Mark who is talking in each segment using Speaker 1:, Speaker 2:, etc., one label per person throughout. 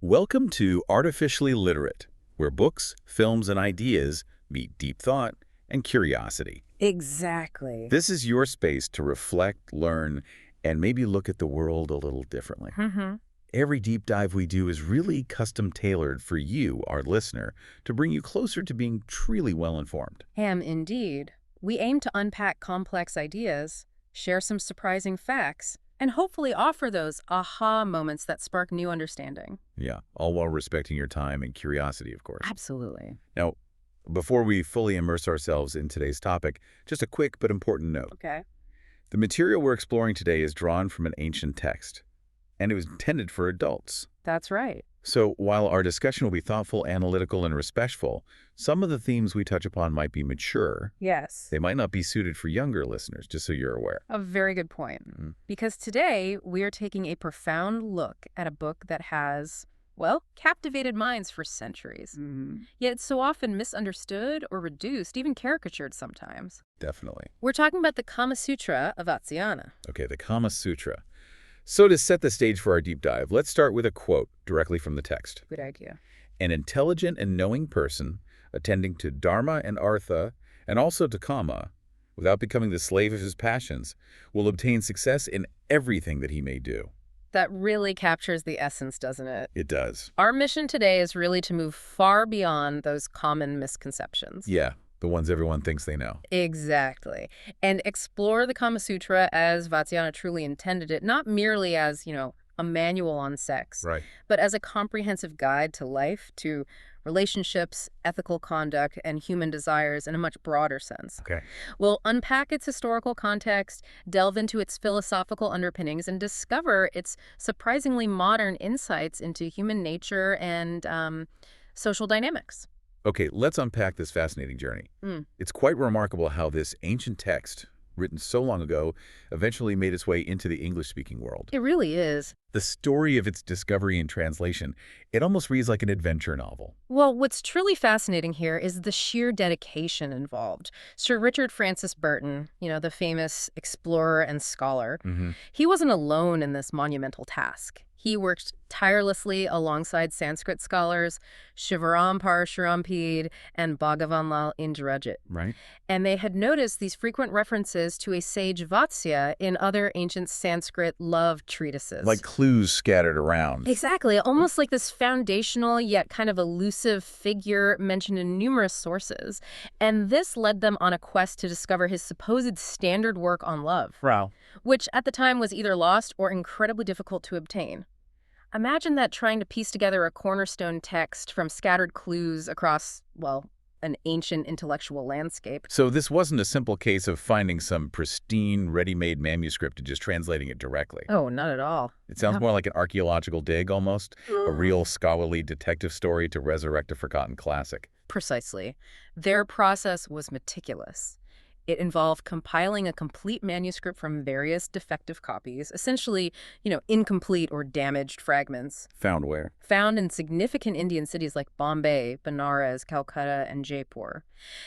Speaker 1: Welcome to Artificially Literate, where books, films, and ideas meet deep thought and curiosity.
Speaker 2: Exactly.
Speaker 1: This is your space to reflect, learn, and maybe look at the world a little differently.
Speaker 2: Mm-hmm.
Speaker 1: Every deep dive we do is really custom-tailored for you, our listener, to bring you closer to being truly well-informed.
Speaker 2: Indeed. We aim to unpack complex ideas, share some surprising facts, and hopefully offer those aha moments that spark new understanding.
Speaker 1: Yeah, all while respecting your time and curiosity, of course.
Speaker 2: Absolutely.
Speaker 1: Now, before we fully immerse ourselves in today's topic, just a quick but important note.
Speaker 2: Okay.
Speaker 1: The material we're exploring today is drawn from an ancient text, and it was intended for adults.
Speaker 2: That's right.
Speaker 1: So while our discussion will be thoughtful, analytical, and respectful, some of the themes we touch upon might be mature.
Speaker 2: Yes.
Speaker 1: They might not be suited for younger listeners, just so you're aware.
Speaker 2: A very good point. Because today we are taking a profound look at a book that has, well, captivated minds for centuries. Yet it's so often misunderstood or reduced, even caricatured sometimes.
Speaker 1: Definitely.
Speaker 2: We're talking about the Kama Sutra of Vatsyayana.
Speaker 1: Okay, the Kama Sutra. So to set the stage for our deep dive, let's start with a quote directly from the text.
Speaker 2: Good idea.
Speaker 1: An intelligent and knowing person, attending to Dharma and Artha, and also to Kama, without becoming the slave of his passions, will obtain success in everything that he may do.
Speaker 2: That really captures the essence, doesn't it?
Speaker 1: It does.
Speaker 2: Our mission today is really to move far beyond those common misconceptions.
Speaker 1: Yeah, the ones everyone thinks they know.
Speaker 2: Exactly. And explore the Kama Sutra as Vatsyayana truly intended it, not merely as, a manual on sex,
Speaker 1: Right.
Speaker 2: but as a comprehensive guide to life, to relationships, ethical conduct, and human desires in a much broader sense.
Speaker 1: Okay.
Speaker 2: We'll unpack its historical context, delve into its philosophical underpinnings, and discover its surprisingly modern insights into human nature and social dynamics.
Speaker 1: Okay, let's unpack this fascinating journey. It's quite remarkable how this ancient text, written so long ago, eventually made its way into the English-speaking world.
Speaker 2: It really is.
Speaker 1: The story of its discovery and translation, it almost reads like an adventure novel.
Speaker 2: Well, what's truly fascinating here is the sheer dedication involved. Sir Richard Francis Burton, the famous explorer and scholar, he wasn't alone in this monumental task. He worked tirelessly alongside Sanskrit scholars Shivaram Parashurampid and Bhagavanlal Indrajit.
Speaker 1: Right.
Speaker 2: And they had noticed these frequent references to a sage Vatsya in other ancient Sanskrit love treatises.
Speaker 1: Like clues scattered around.
Speaker 2: Exactly, almost like this foundational yet kind of elusive figure mentioned in numerous sources. And this led them on a quest to discover his supposed standard work on love,
Speaker 1: Wow.
Speaker 2: which at the time was either lost or incredibly difficult to obtain. Imagine that, trying to piece together a cornerstone text from scattered clues across, well, an ancient intellectual landscape.
Speaker 1: So this wasn't a simple case of finding some pristine, ready-made manuscript and just translating it directly.
Speaker 2: Oh, not at all.
Speaker 1: It sounds more like an archaeological dig almost, a real scholarly detective story to resurrect a forgotten classic.
Speaker 2: Precisely. Their process was meticulous. It involved compiling a complete manuscript from various defective copies, essentially, incomplete or damaged fragments,
Speaker 1: Found where?
Speaker 2: found in significant Indian cities like Bombay, Benares, Calcutta, and Jaipur.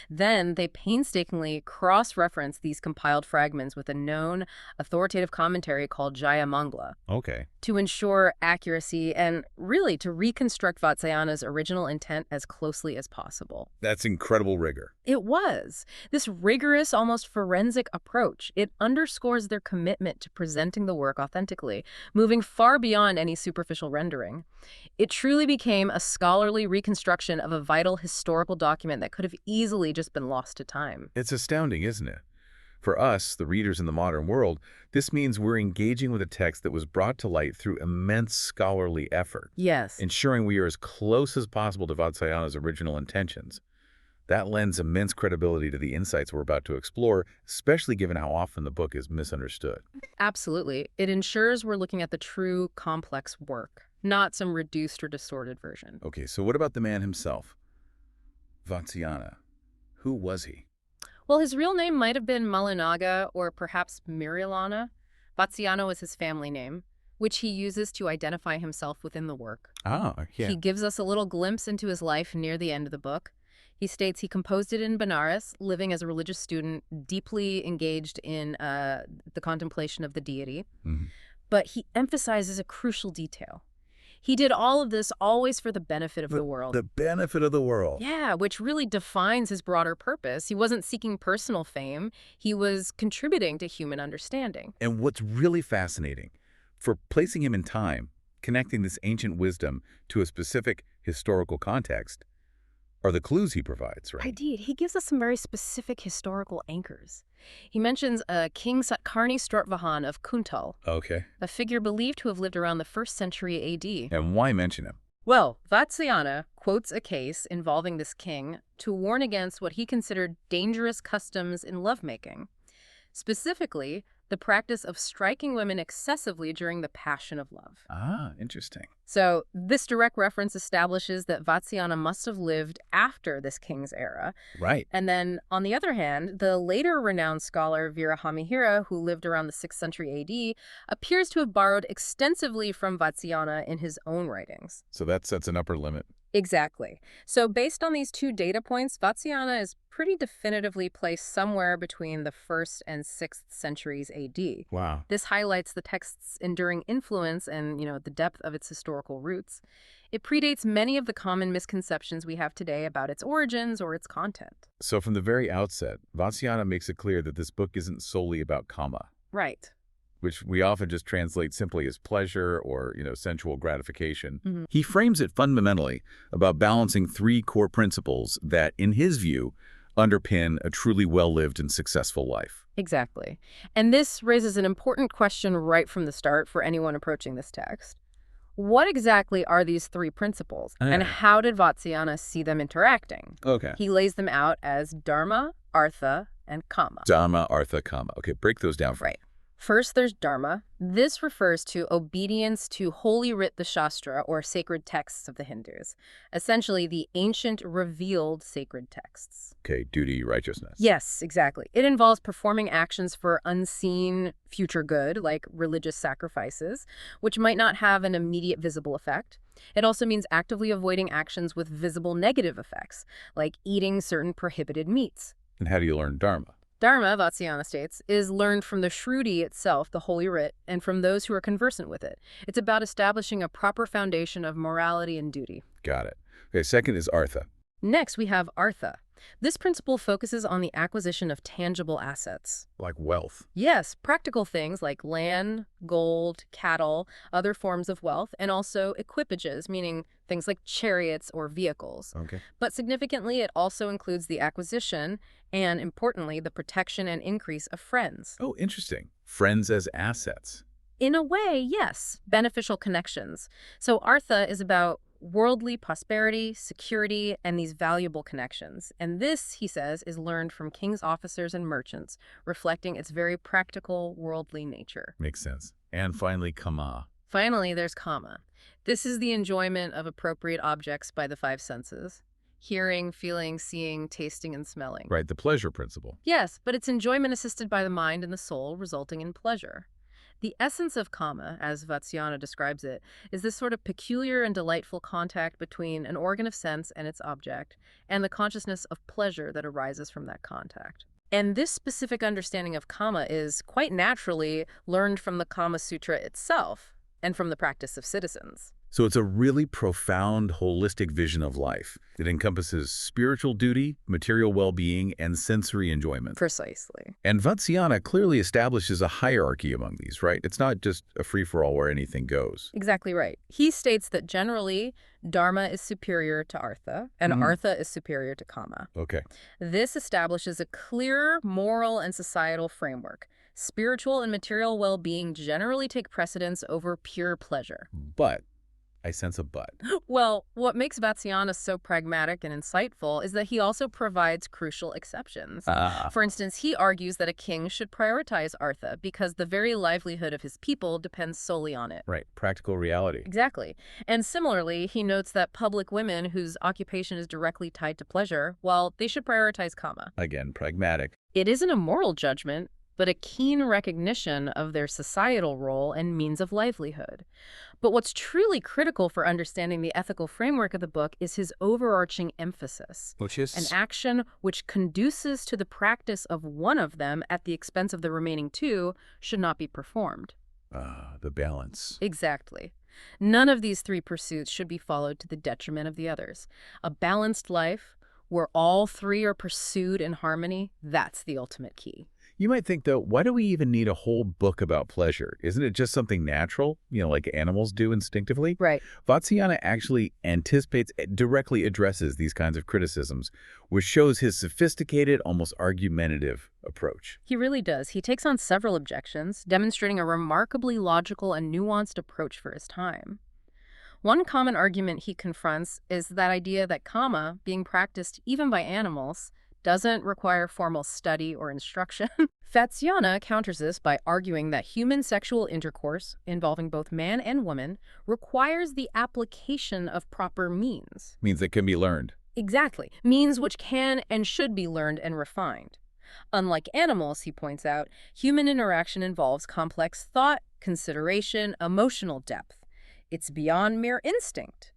Speaker 2: Then they painstakingly cross-referenced these compiled fragments with a known authoritative commentary called Jayamangala
Speaker 1: Okay.
Speaker 2: to ensure accuracy and really to reconstruct Vatsyayana's original intent as closely as possible.
Speaker 1: That's incredible rigor.
Speaker 2: It was. This rigorous, almost forensic approach, it underscores their commitment to presenting the work authentically, moving far beyond any superficial rendering. It truly became a scholarly reconstruction of a vital historical document that could have easily just been lost to time.
Speaker 1: It's astounding, isn't it? For us, the readers in the modern world, this means we're engaging with a text that was brought to light through immense scholarly effort,
Speaker 2: Yes.
Speaker 1: ensuring we are as close as possible to Vatsyayana's original intentions. That lends immense credibility to the insights we're about to explore, especially given how often the book is misunderstood.
Speaker 2: Absolutely. It ensures we're looking at the true, complex work, not some reduced or distorted version.
Speaker 1: Okay, so what about the man himself? Vatsyayana. Who was he?
Speaker 2: Well, his real name might have been Malanaga or perhaps Mirilana. Vatsyayana was his family name, which he uses to identify himself within the work.
Speaker 1: Ah, yeah.
Speaker 2: He gives us a little glimpse into his life near the end of the book. He states he composed it in Benares, living as a religious student, deeply engaged in the contemplation of the deity. But he emphasizes a crucial detail. He did all of this always for the benefit of the world.
Speaker 1: The benefit of the world.
Speaker 2: Yeah, which really defines his broader purpose. He wasn't seeking personal fame. He was contributing to human understanding.
Speaker 1: And what's really fascinating, for placing him in time, connecting this ancient wisdom to a specific historical context, are the clues he provides, right?
Speaker 2: Indeed, he gives us some very specific historical anchors. He mentions King Satkarni Stortvahan of Kuntal,
Speaker 1: Okay.
Speaker 2: a figure believed to have lived around the 1st century A.D.
Speaker 1: And why mention him?
Speaker 2: Well, Vatsyayana quotes a case involving this king to warn against what he considered dangerous customs in lovemaking. Specifically, the practice of striking women excessively during the passion of love.
Speaker 1: Ah, interesting.
Speaker 2: So this direct reference establishes that Vatsyayana must have lived after this king's era.
Speaker 1: Right.
Speaker 2: And then, on the other hand, the later renowned scholar Virahamihira, who lived around the 6th century A.D., appears to have borrowed extensively from Vatsyayana in his own writings.
Speaker 1: So that sets an upper limit.
Speaker 2: Exactly. So based on these two data points, Vatsyayana is pretty definitively placed somewhere between the 1st and 6th centuries A.D.
Speaker 1: Wow.
Speaker 2: This highlights the text's enduring influence and, the depth of its historical roots. It predates many of the common misconceptions we have today about its origins or its content.
Speaker 1: So from the very outset, Vatsyayana makes it clear that this book isn't solely about Kama,
Speaker 2: Right.
Speaker 1: which we often just translate simply as pleasure or, sensual gratification.
Speaker 2: Mm-hmm.
Speaker 1: He frames it fundamentally about balancing three core principles that, in his view, underpin a truly well-lived and successful life.
Speaker 2: Exactly. And this raises an important question right from the start for anyone approaching this text. What exactly are these three principles, and how did Vatsyayana see them interacting?
Speaker 1: Okay.
Speaker 2: He lays them out as Dharma, Artha, and Kama.
Speaker 1: Dharma, Artha, Kama. Okay, break those down for me.
Speaker 2: Right. First, there's Dharma. This refers to obedience to Holy Writ, the Shastra, or sacred texts of the Hindus, essentially the ancient revealed sacred texts.
Speaker 1: Okay, duty, righteousness.
Speaker 2: Yes, exactly. It involves performing actions for unseen future good, like religious sacrifices, which might not have an immediate visible effect. It also means actively avoiding actions with visible negative effects, like eating certain prohibited meats.
Speaker 1: And how do you learn Dharma?
Speaker 2: Dharma, Vatsyayana states, is learned from the Shruti itself, the Holy Writ, and from those who are conversant with it. It's about establishing a proper foundation of morality and duty.
Speaker 1: Got it. Okay, second is Artha.
Speaker 2: Next, we have Artha. This principle focuses on the acquisition of tangible assets.
Speaker 1: Like wealth.
Speaker 2: Yes, practical things like land, gold, cattle, other forms of wealth, and also equipages, meaning things like chariots or vehicles.
Speaker 1: Okay.
Speaker 2: But significantly, it also includes the acquisition and, importantly, the protection and increase of friends.
Speaker 1: Oh, interesting. Friends as assets.
Speaker 2: In a way, yes, beneficial connections. So Artha is about worldly prosperity, security, and these valuable connections. And this, he says, is learned from king's officers and merchants, reflecting its very practical, worldly nature.
Speaker 1: Makes sense. And finally, Kama.
Speaker 2: Finally, there's Kama. This is the enjoyment of appropriate objects by the five senses. Hearing, feeling, seeing, tasting, and smelling.
Speaker 1: Right, the pleasure principle.
Speaker 2: Yes, but it's enjoyment assisted by the mind and the soul, resulting in pleasure. The essence of Kama, as Vatsyayana describes it, is this sort of peculiar and delightful contact between an organ of sense and its object, and the consciousness of pleasure that arises from that contact. And this specific understanding of Kama is quite naturally learned from the Kama Sutra itself, and from the practice of citizens.
Speaker 1: So it's a really profound, holistic vision of life. It encompasses spiritual duty, material well-being, and sensory enjoyment.
Speaker 2: Precisely.
Speaker 1: And Vatsyayana clearly establishes a hierarchy among these, right? It's not just a free-for-all where anything goes.
Speaker 2: Exactly right. He states that generally, Dharma is superior to Artha, and Artha is superior to Kama.
Speaker 1: Okay.
Speaker 2: This establishes a clear moral and societal framework. Spiritual and material well-being generally take precedence over pure pleasure.
Speaker 1: But I sense a but.
Speaker 2: Well, what makes Vatsyayana so pragmatic and insightful is that he also provides crucial exceptions. For instance, he argues that a king should prioritize Artha because the very livelihood of his people depends solely on it.
Speaker 1: Right, practical reality.
Speaker 2: Exactly. And similarly, he notes that public women whose occupation is directly tied to pleasure, well, they should prioritize Kama.
Speaker 1: Again, pragmatic.
Speaker 2: It isn't a moral judgment, but a keen recognition of their societal role and means of livelihood. But what's truly critical for understanding the ethical framework of the book is his overarching emphasis.
Speaker 1: Which is?
Speaker 2: An action which conduces to the practice of one of them at the expense of the remaining two should not be performed.
Speaker 1: The balance.
Speaker 2: Exactly. None of these three pursuits should be followed to the detriment of the others. A balanced life where all three are pursued in harmony, that's the ultimate key.
Speaker 1: You might think, though, why do we even need a whole book about pleasure? Isn't it just something natural, like animals do instinctively?
Speaker 2: Right.
Speaker 1: Vatsyayana actually directly addresses these kinds of criticisms, which shows his sophisticated, almost argumentative approach.
Speaker 2: He really does. He takes on several objections, demonstrating a remarkably logical and nuanced approach for his time. One common argument he confronts is that idea that kama, being practiced even by animals, doesn't require formal study or instruction. Vatsyayana counters this by arguing that human sexual intercourse, involving both man and woman, requires the application of proper means.
Speaker 1: Means it can be learned.
Speaker 2: Exactly. Means which can and should be learned and refined. Unlike animals, he points out, human interaction involves complex thought, consideration, emotional depth. It's beyond mere instinct.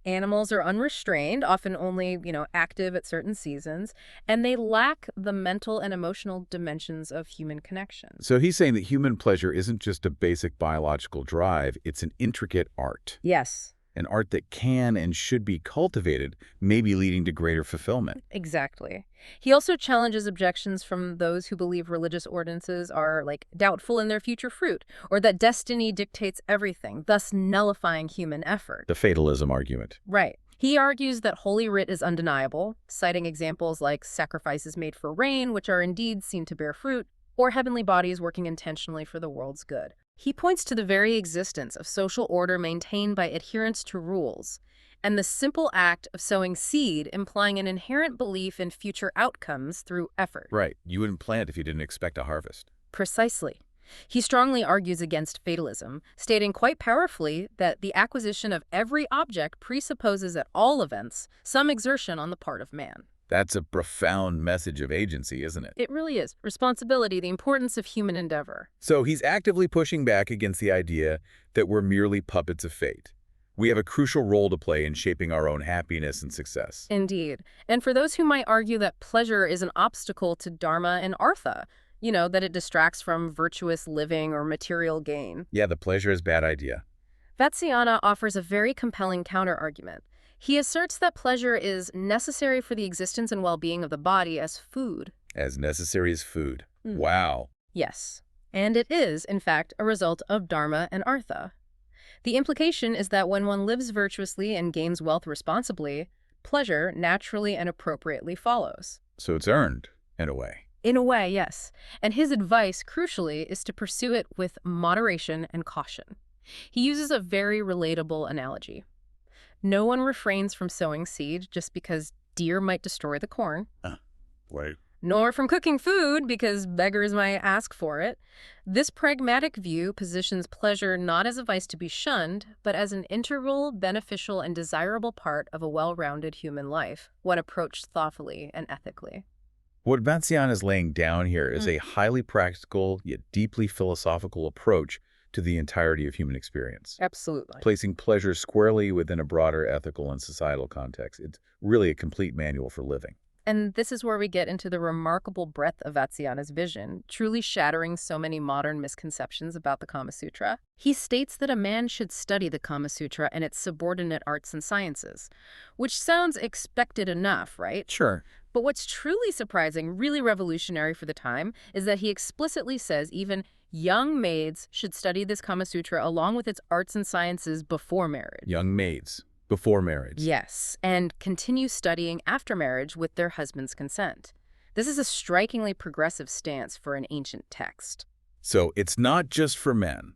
Speaker 2: Animals are unrestrained, often only, active at certain seasons, and they lack the mental and emotional dimensions of human connection.
Speaker 1: So he's saying that human pleasure isn't just a basic biological drive, it's an intricate art.
Speaker 2: Yes.
Speaker 1: An art that can and should be cultivated, maybe leading to greater fulfillment.
Speaker 2: Exactly. He also challenges objections from those who believe religious ordinances are, doubtful in their future fruit, or that destiny dictates everything, thus nullifying human effort.
Speaker 1: The fatalism argument.
Speaker 2: Right. He argues that Holy Writ is undeniable, citing examples like sacrifices made for rain, which are indeed seen to bear fruit, or heavenly bodies working intentionally for the world's good. He points to the very existence of social order maintained by adherence to rules, and the simple act of sowing seed implying an inherent belief in future outcomes through effort.
Speaker 1: Right. You wouldn't plant if you didn't expect a harvest.
Speaker 2: Precisely. He strongly argues against fatalism, stating quite powerfully that the acquisition of every object presupposes at all events some exertion on the part of man.
Speaker 1: That's a profound message of agency, isn't it?
Speaker 2: It really is. Responsibility, the importance of human endeavor.
Speaker 1: So he's actively pushing back against the idea that we're merely puppets of fate. We have a crucial role to play in shaping our own happiness and success.
Speaker 2: Indeed. And for those who might argue that pleasure is an obstacle to dharma and artha, that it distracts from virtuous living or material gain.
Speaker 1: Yeah, the pleasure is a bad idea.
Speaker 2: Vatsyayana offers a very compelling counterargument. He asserts that pleasure is necessary for the existence and well-being of the body as food.
Speaker 1: As necessary as food. Wow.
Speaker 2: Yes. And it is, in fact, a result of dharma and artha. The implication is that when one lives virtuously and gains wealth responsibly, pleasure naturally and appropriately follows.
Speaker 1: So it's earned, in a way.
Speaker 2: In a way, yes. And his advice, crucially, is to pursue it with moderation and caution. He uses a very relatable analogy. No one refrains from sowing seed just because deer might destroy the corn.
Speaker 1: Wait.
Speaker 2: Nor from cooking food because beggars might ask for it. This pragmatic view positions pleasure not as a vice to be shunned, but as an integral, beneficial, and desirable part of a well-rounded human life when approached thoughtfully and ethically.
Speaker 1: What Vatsyayana is laying down here is a highly practical yet deeply philosophical approach to the entirety of human experience.
Speaker 2: Absolutely.
Speaker 1: Placing pleasure squarely within a broader ethical and societal context. It's really a complete manual for living.
Speaker 2: And this is where we get into the remarkable breadth of Vatsyayana's vision, truly shattering so many modern misconceptions about the Kama Sutra. He states that a man should study the Kama Sutra and its subordinate arts and sciences, which sounds expected enough, right?
Speaker 1: Sure.
Speaker 2: But what's truly surprising, really revolutionary for the time, is that he explicitly says even young maids should study this Kama Sutra along with its arts and sciences before marriage.
Speaker 1: Young maids. Before marriage.
Speaker 2: Yes, and continue studying after marriage with their husband's consent. This is a strikingly progressive stance for an ancient text.
Speaker 1: So it's not just for men,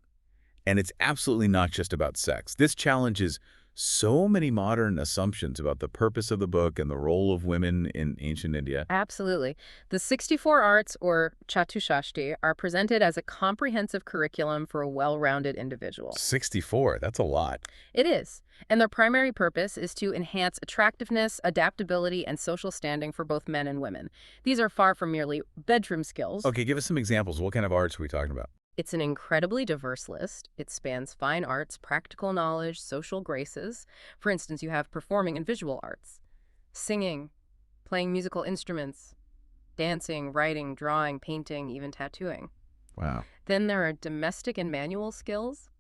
Speaker 1: and it's absolutely not just about sex. This challenges so many modern assumptions about the purpose of the book and the role of women in ancient India.
Speaker 2: Absolutely. The 64 arts, or Chatushashti, are presented as a comprehensive curriculum for a well-rounded individual.
Speaker 1: 64, that's a lot.
Speaker 2: It is. And their primary purpose is to enhance attractiveness, adaptability, and social standing for both men and women. These are far from merely bedroom skills.
Speaker 1: Okay, give us some examples. What kind of arts are we talking about?
Speaker 2: It's an incredibly diverse list. It spans fine arts, practical knowledge, social graces. For instance, you have performing and visual arts, singing, playing musical instruments, dancing, writing, drawing, painting, even tattooing.
Speaker 1: Wow.
Speaker 2: Then there are domestic and manual skills,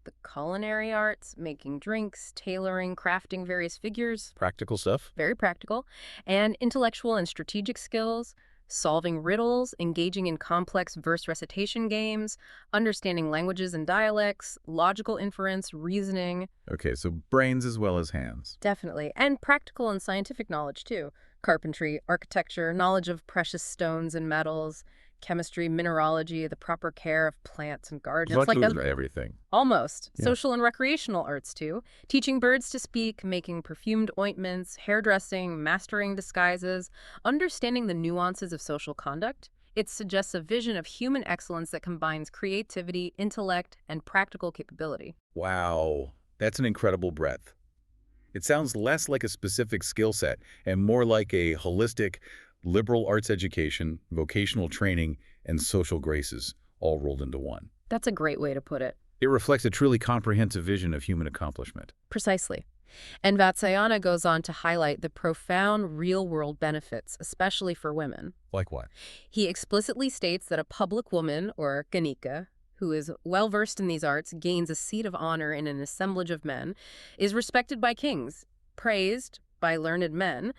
Speaker 2: the culinary arts, making drinks, tailoring, crafting various figures,
Speaker 1: Practical stuff?
Speaker 2: very practical, and intellectual and strategic skills, solving riddles, engaging in complex verse recitation games, understanding languages and dialects, logical inference, reasoning.
Speaker 1: Okay, so brains as well as hands.
Speaker 2: Definitely. And practical and scientific knowledge, too. Carpentry, architecture, knowledge of precious stones and metals, chemistry, mineralogy, the proper care of plants and gardens. It's like
Speaker 1: Everything.
Speaker 2: almost.
Speaker 1: Yeah.
Speaker 2: Social and recreational arts, too. Teaching birds to speak, making perfumed ointments, hairdressing, mastering disguises, understanding the nuances of social conduct. It suggests a vision of human excellence that combines creativity, intellect, and practical capability.
Speaker 1: Wow, that's an incredible breadth. It sounds less like a specific skill set and more like a holistic, liberal arts education, vocational training, and social graces all rolled into one.
Speaker 2: That's a great way to put it.
Speaker 1: It reflects a truly comprehensive vision of human accomplishment.
Speaker 2: Precisely. And Vatsyayana goes on to highlight the profound real-world benefits, especially for women.
Speaker 1: Like what?
Speaker 2: He explicitly states that a public woman, or ganika, who is well-versed in these arts, gains a seat of honor in an assemblage of men, is respected by kings, praised by learned men,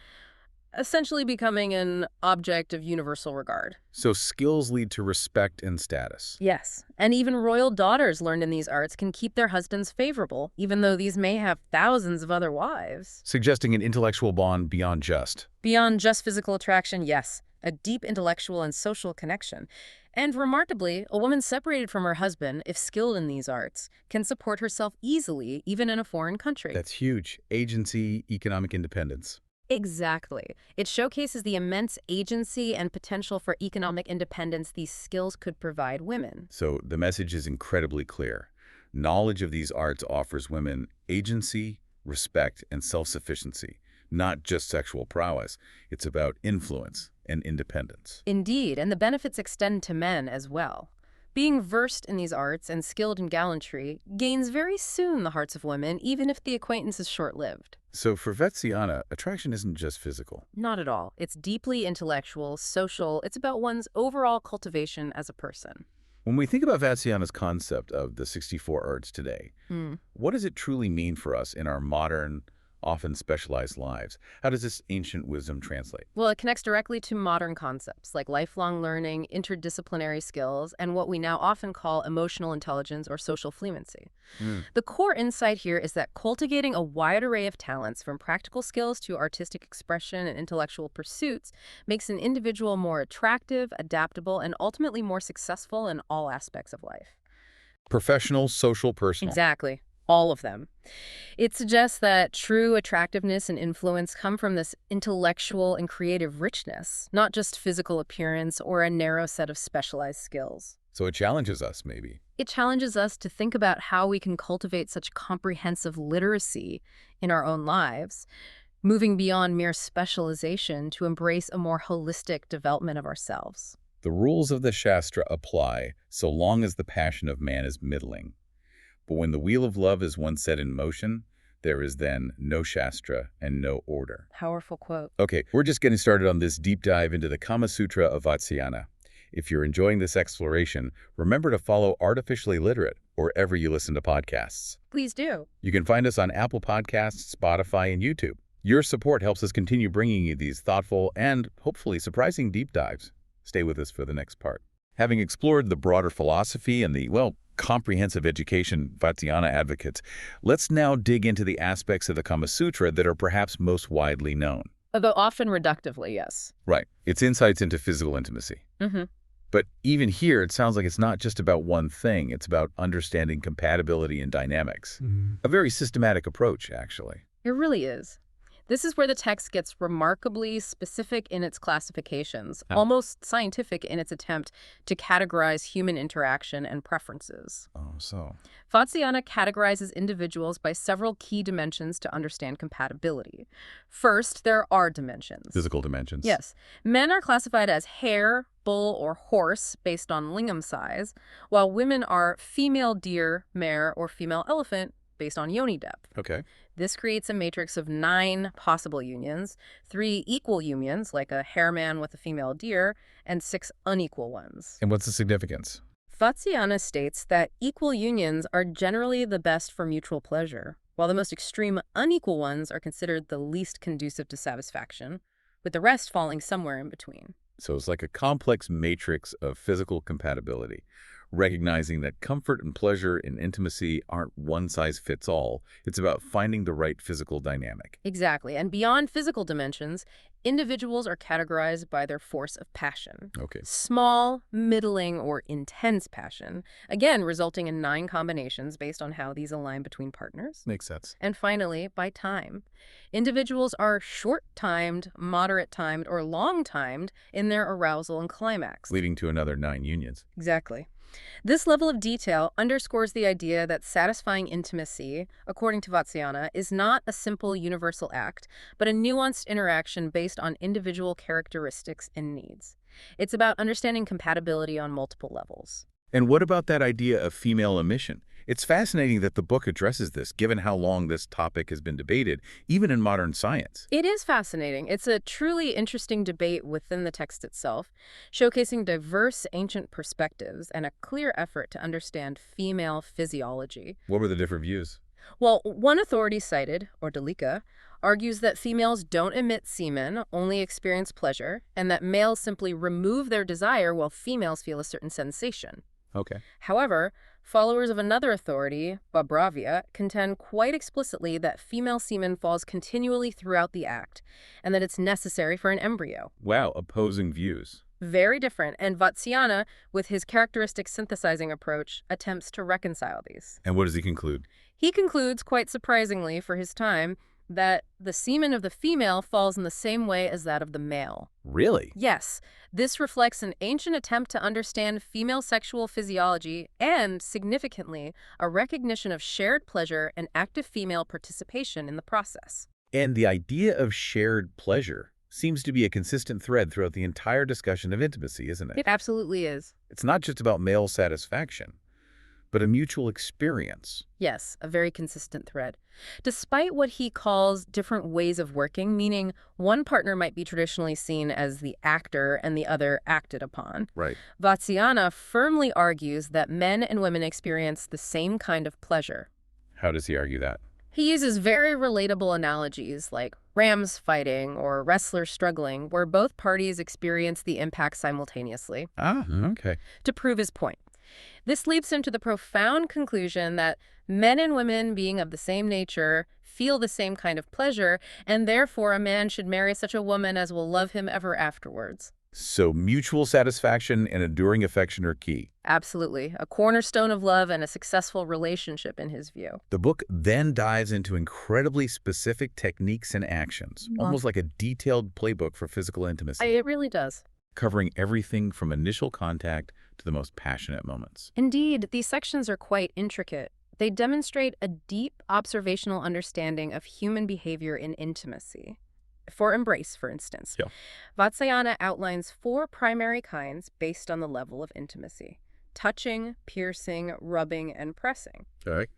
Speaker 2: essentially becoming an object of universal regard.
Speaker 1: So skills lead to respect and status.
Speaker 2: Yes, and even royal daughters learned in these arts can keep their husbands favorable, even though these may have thousands of other wives.
Speaker 1: Suggesting an intellectual bond beyond just.
Speaker 2: Beyond just physical attraction, yes, a deep intellectual and social connection. And remarkably, a woman separated from her husband, if skilled in these arts, can support herself easily, even in a foreign country.
Speaker 1: That's huge. Agency, economic independence.
Speaker 2: Exactly. It showcases the immense agency and potential for economic independence these skills could provide women.
Speaker 1: So the message is incredibly clear. Knowledge of these arts offers women agency, respect, and self-sufficiency, not just sexual prowess. It's about influence and independence.
Speaker 2: Indeed, and the benefits extend to men as well. Being versed in these arts and skilled in gallantry gains very soon the hearts of women, even if the acquaintance is short-lived.
Speaker 1: So for Vatsyayana, attraction isn't just physical.
Speaker 2: Not at all. It's deeply intellectual, social. It's about one's overall cultivation as a person.
Speaker 1: When we think about Vatsyayana's concept of the 64 arts today, what does it truly mean for us in our modern, often specialized lives? How does this ancient wisdom translate?
Speaker 2: Well, it connects directly to modern concepts like lifelong learning, interdisciplinary skills, and what we now often call emotional intelligence or social fluency. The core insight here is that cultivating a wide array of talents, from practical skills to artistic expression and intellectual pursuits, makes an individual more attractive, adaptable, and ultimately more successful in all aspects of life.
Speaker 1: Professional, social, personal.
Speaker 2: Exactly. All of them. It suggests that true attractiveness and influence come from this intellectual and creative richness, not just physical appearance or a narrow set of specialized skills.
Speaker 1: So it challenges us, maybe.
Speaker 2: It challenges us to think about how we can cultivate such comprehensive literacy in our own lives, moving beyond mere specialization to embrace a more holistic development of ourselves.
Speaker 1: The rules of the Shastra apply so long as the passion of man is middling. But when the wheel of love is once set in motion, there is then no Shastra and no order.
Speaker 2: Powerful quote.
Speaker 1: Okay, we're just getting started on this deep dive into the Kama Sutra of Vatsyayana. If you're enjoying this exploration, remember to follow Artificially Literate wherever you listen to podcasts.
Speaker 2: Please do.
Speaker 1: You can find us on Apple Podcasts, Spotify, and YouTube. Your support helps us continue bringing you these thoughtful and hopefully surprising deep dives. Stay with us for the next part. Having explored the broader philosophy and the, comprehensive education Vatsyayana advocates, let's now dig into the aspects of the Kama Sutra that are perhaps most widely known.
Speaker 2: Although often reductively, yes.
Speaker 1: Right. It's insights into physical intimacy. But even here, it sounds like it's not just about one thing. It's about understanding compatibility and dynamics. A very systematic approach, actually.
Speaker 2: It really is. This is where the text gets remarkably specific in its classifications, almost scientific in its attempt to categorize human interaction and preferences.
Speaker 1: Oh, so.
Speaker 2: Vatsyayana categorizes individuals by several key dimensions to understand compatibility. First, there are dimensions.
Speaker 1: Physical dimensions.
Speaker 2: Yes. Men are classified as hare, bull, or horse based on lingam size, while women are female deer, mare, or female elephant based on yoni depth.
Speaker 1: Okay.
Speaker 2: This creates a matrix of 9 possible unions, 3 equal unions, like a hare man with a female deer, and 6 unequal ones.
Speaker 1: And what's the significance?
Speaker 2: Vatsyayana states that equal unions are generally the best for mutual pleasure, while the most extreme unequal ones are considered the least conducive to satisfaction, with the rest falling somewhere in between.
Speaker 1: So it's like a complex matrix of physical compatibility, recognizing that comfort and pleasure in intimacy aren't one size fits all. It's about finding the right physical dynamic.
Speaker 2: Exactly. And beyond physical dimensions, individuals are categorized by their force of passion.
Speaker 1: Okay.
Speaker 2: Small, middling, or intense passion, again resulting in 9 combinations based on how these align between partners.
Speaker 1: Makes sense.
Speaker 2: And finally, by time. Individuals are short-timed, moderate-timed, or long-timed in their arousal and climax.
Speaker 1: Leading to another 9 unions.
Speaker 2: Exactly. This level of detail underscores the idea that satisfying intimacy, according to Vatsyayana, is not a simple universal act, but a nuanced interaction based on individual characteristics and needs. It's about understanding compatibility on multiple levels.
Speaker 1: And what about that idea of female emission? It's fascinating that the book addresses this, given how long this topic has been debated, even in modern science.
Speaker 2: It is fascinating. It's a truly interesting debate within the text itself, showcasing diverse ancient perspectives and a clear effort to understand female physiology.
Speaker 1: What were the different views?
Speaker 2: Well, one authority cited, or Dalika, argues that females don't emit semen, only experience pleasure, and that males simply remove their desire while females feel a certain sensation.
Speaker 1: Okay.
Speaker 2: However, followers of another authority, Babravia, contend quite explicitly that female semen falls continually throughout the act, and that it's necessary for an embryo.
Speaker 1: Wow, opposing views.
Speaker 2: Very different, and Vatsyayana, with his characteristic synthesizing approach, attempts to reconcile these.
Speaker 1: And what does he conclude?
Speaker 2: He concludes, quite surprisingly for his time, that the semen of the female falls in the same way as that of the male.
Speaker 1: Really?
Speaker 2: Yes, this reflects an ancient attempt to understand female sexual physiology and, significantly, a recognition of shared pleasure and active female participation in the process.
Speaker 1: And the idea of shared pleasure seems to be a consistent thread throughout the entire discussion of intimacy, isn't it?
Speaker 2: It absolutely is.
Speaker 1: It's not just about male satisfaction, but a mutual experience.
Speaker 2: Yes, a very consistent thread. Despite what he calls different ways of working, meaning one partner might be traditionally seen as the actor and the other acted upon,
Speaker 1: Right.
Speaker 2: Vatsyayana firmly argues that men and women experience the same kind of pleasure.
Speaker 1: How does he argue that?
Speaker 2: He uses very relatable analogies like rams fighting or wrestlers struggling, where both parties experience the impact simultaneously,
Speaker 1: Okay.
Speaker 2: to prove his point. This leads him to the profound conclusion that men and women, being of the same nature, feel the same kind of pleasure, and therefore a man should marry such a woman as will love him ever afterwards.
Speaker 1: So mutual satisfaction and enduring affection are key.
Speaker 2: Absolutely. A cornerstone of love and a successful relationship in his view.
Speaker 1: The book then dives into incredibly specific techniques and actions, almost like a detailed playbook for physical intimacy,
Speaker 2: It really does.
Speaker 1: covering everything from initial contact to the most passionate moments.
Speaker 2: Indeed, these sections are quite intricate. They demonstrate a deep observational understanding of human behavior in intimacy. For embrace, for instance,
Speaker 1: Yeah.
Speaker 2: Vatsyayana outlines 4 primary kinds based on the level of intimacy: touching, piercing, rubbing, and pressing.
Speaker 1: Okay.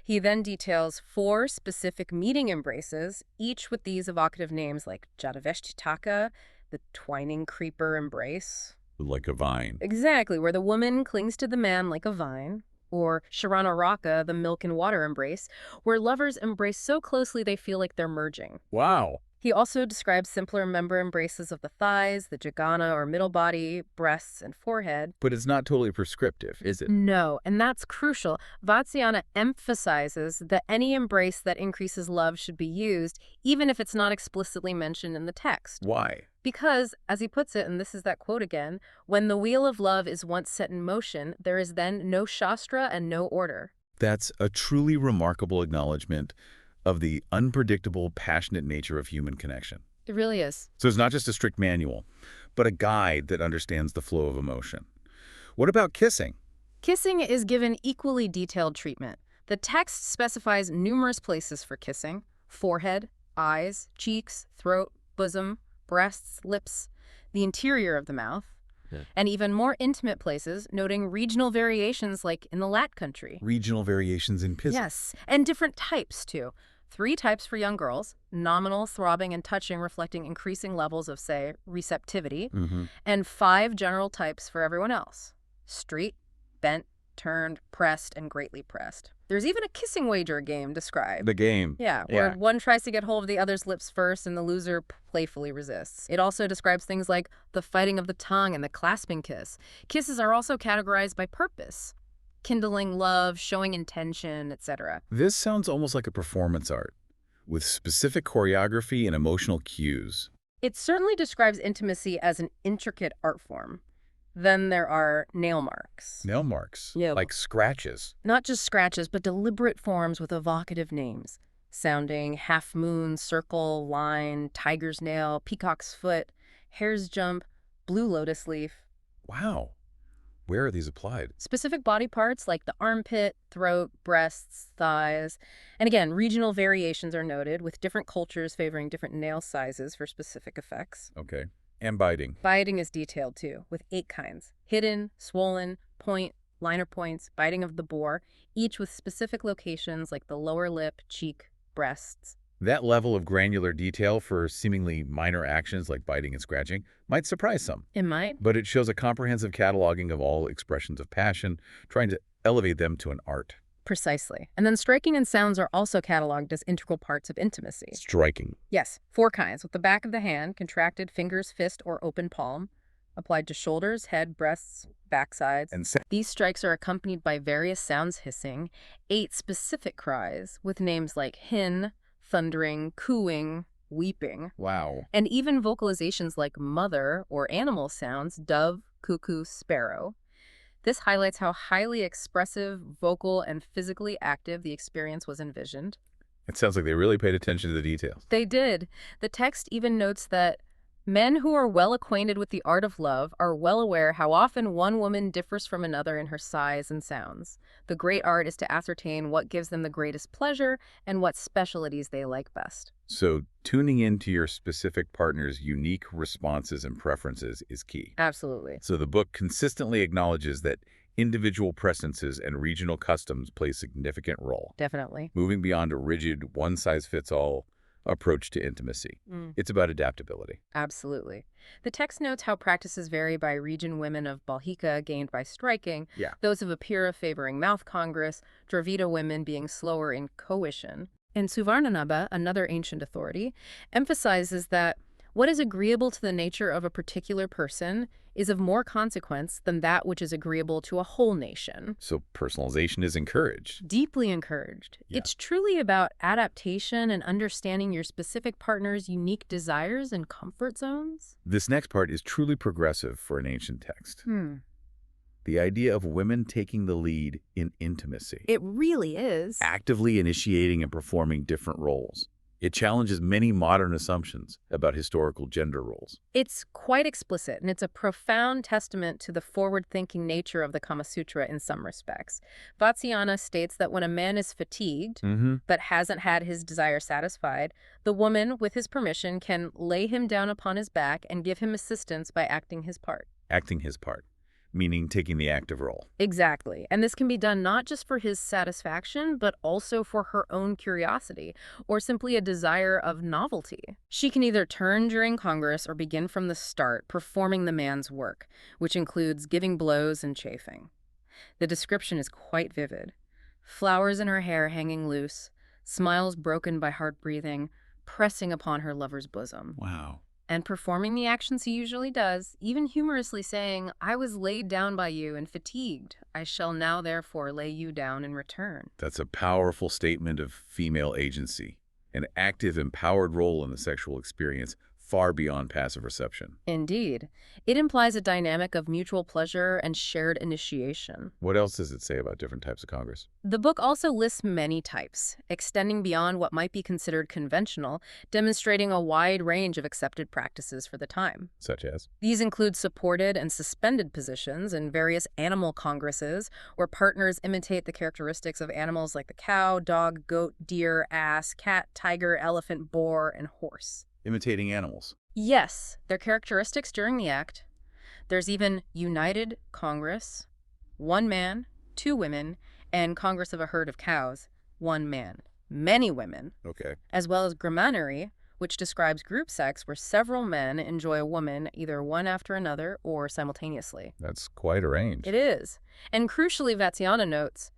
Speaker 2: He then details 4 specific meeting embraces, each with these evocative names like Jadaveshtitaka, the twining creeper embrace.
Speaker 1: Like a vine.
Speaker 2: Exactly, where the woman clings to the man like a vine. Or Sharanaraka, the milk and water embrace, where lovers embrace so closely they feel like they're merging.
Speaker 1: Wow.
Speaker 2: He also describes simpler member embraces of the thighs, the jagana or middle body, breasts, and forehead.
Speaker 1: But it's not totally prescriptive, is it?
Speaker 2: No, and that's crucial. Vatsyayana emphasizes that any embrace that increases love should be used, even if it's not explicitly mentioned in the text.
Speaker 1: Why?
Speaker 2: Because, as he puts it, and this is that quote again, when the wheel of love is once set in motion, there is then no shastra and no order.
Speaker 1: That's a truly remarkable acknowledgement of the unpredictable, passionate nature of human connection.
Speaker 2: It really is.
Speaker 1: So it's not just a strict manual, but a guide that understands the flow of emotion. What about kissing?
Speaker 2: Kissing is given equally detailed treatment. The text specifies numerous places for kissing: forehead, eyes, cheeks, throat, bosom, breasts, lips, the interior of the mouth, and even more intimate places, noting regional variations like in the Lat country.
Speaker 1: Regional variations in kissing.
Speaker 2: Yes, and different types, too. 3 types for young girls: nominal, throbbing, and touching, reflecting increasing levels of, say, receptivity, and 5 general types for everyone else: street, bent, turned, pressed, and greatly pressed. There's even a kissing wager game described.
Speaker 1: The game.
Speaker 2: Yeah, where one tries to get hold of the other's lips first and the loser playfully resists. It also describes things like the fighting of the tongue and the clasping kiss. Kisses are also categorized by purpose: kindling love, showing intention, etc.
Speaker 1: This sounds almost like a performance art, with specific choreography and emotional cues.
Speaker 2: It certainly describes intimacy as an intricate art form. Then there are nail marks.
Speaker 1: Nail marks,
Speaker 2: Yeah.
Speaker 1: like scratches.
Speaker 2: Not just scratches, but deliberate forms with evocative names, sounding half moon, circle, line, tiger's nail, peacock's foot, hare's jump, blue lotus leaf.
Speaker 1: Wow. Where are these applied?
Speaker 2: Specific body parts like the armpit, throat, breasts, thighs. And again, regional variations are noted, with different cultures favoring different nail sizes for specific effects.
Speaker 1: Okay. And biting.
Speaker 2: Biting is detailed too, with 8 kinds: hidden, swollen, point, liner points, biting of the bore, each with specific locations like the lower lip, cheek, breasts.
Speaker 1: That level of granular detail for seemingly minor actions like biting and scratching might surprise some,
Speaker 2: It might.
Speaker 1: but it shows a comprehensive cataloging of all expressions of passion, trying to elevate them to an art.
Speaker 2: Precisely. And then striking and sounds are also cataloged as integral parts of intimacy.
Speaker 1: Striking.
Speaker 2: Yes, 4 kinds, with the back of the hand, contracted fingers, fist, or open palm, applied to shoulders, head, breasts, backsides.
Speaker 1: And
Speaker 2: These strikes are accompanied by various sounds hissing, 8 specific cries, with names like hin, thundering, cooing, weeping,
Speaker 1: wow.
Speaker 2: and even vocalizations like mother or animal sounds, dove, cuckoo, sparrow. This highlights how highly expressive, vocal, and physically active the experience was envisioned.
Speaker 1: It sounds like they really paid attention to the details.
Speaker 2: They did. The text even notes that men who are well acquainted with the art of love are well aware how often one woman differs from another in her sighs and sounds. The great art is to ascertain what gives them the greatest pleasure and what specialties they like best.
Speaker 1: So tuning into your specific partner's unique responses and preferences is key.
Speaker 2: Absolutely.
Speaker 1: So the book consistently acknowledges that individual preferences and regional customs play a significant role,
Speaker 2: Definitely.
Speaker 1: moving beyond a rigid, one-size-fits-all approach to intimacy. It's about adaptability.
Speaker 2: Absolutely. The text notes how practices vary by region. Women of Balhika gained by striking,
Speaker 1: Yeah.
Speaker 2: those of Apira favoring mouth congress, Dravida women being slower in coition. And Suvarnanabha, another ancient authority, emphasizes that what is agreeable to the nature of a particular person is of more consequence than that which is agreeable to a whole nation.
Speaker 1: So personalization is encouraged.
Speaker 2: Deeply encouraged.
Speaker 1: Yeah.
Speaker 2: It's truly about adaptation and understanding your specific partner's unique desires and comfort zones.
Speaker 1: This next part is truly progressive for an ancient text. The idea of women taking the lead in intimacy,
Speaker 2: It really is.
Speaker 1: actively initiating and performing different roles. It challenges many modern assumptions about historical gender roles.
Speaker 2: It's quite explicit, and it's a profound testament to the forward-thinking nature of the Kama Sutra in some respects. Vatsyayana states that when a man is fatigued, but hasn't had his desire satisfied, the woman, with his permission, can lay him down upon his back and give him assistance by acting his part.
Speaker 1: Acting his part, meaning taking the active role.
Speaker 2: Exactly. And this can be done not just for his satisfaction, but also for her own curiosity, or simply a desire of novelty. She can either turn during Congress or begin from the start, performing the man's work, which includes giving blows and chafing. The description is quite vivid. Flowers in her hair hanging loose, smiles broken by hard breathing, pressing upon her lover's bosom.
Speaker 1: Wow.
Speaker 2: And performing the actions he usually does, even humorously saying, "I was laid down by you and fatigued. I shall now therefore lay you down in return."
Speaker 1: That's a powerful statement of female agency, an active, empowered role in the sexual experience, far beyond passive reception.
Speaker 2: Indeed. It implies a dynamic of mutual pleasure and shared initiation.
Speaker 1: What else does it say about different types of Congress?
Speaker 2: The book also lists many types, extending beyond what might be considered conventional, demonstrating a wide range of accepted practices for the time.
Speaker 1: Such as?
Speaker 2: These include supported and suspended positions in various animal congresses, where partners imitate the characteristics of animals like the cow, dog, goat, deer, ass, cat, tiger, elephant, boar, and horse.
Speaker 1: Imitating animals.
Speaker 2: Yes, their characteristics during the act. There's even United Congress, 1 man, 2 women, and Congress of a herd of cows, 1 man, many women,
Speaker 1: Okay.
Speaker 2: as well as Grammariary, which describes group sex where several men enjoy a woman either one after another or simultaneously.
Speaker 1: That's quite a range.
Speaker 2: It is. And crucially, Vatsyayana notes,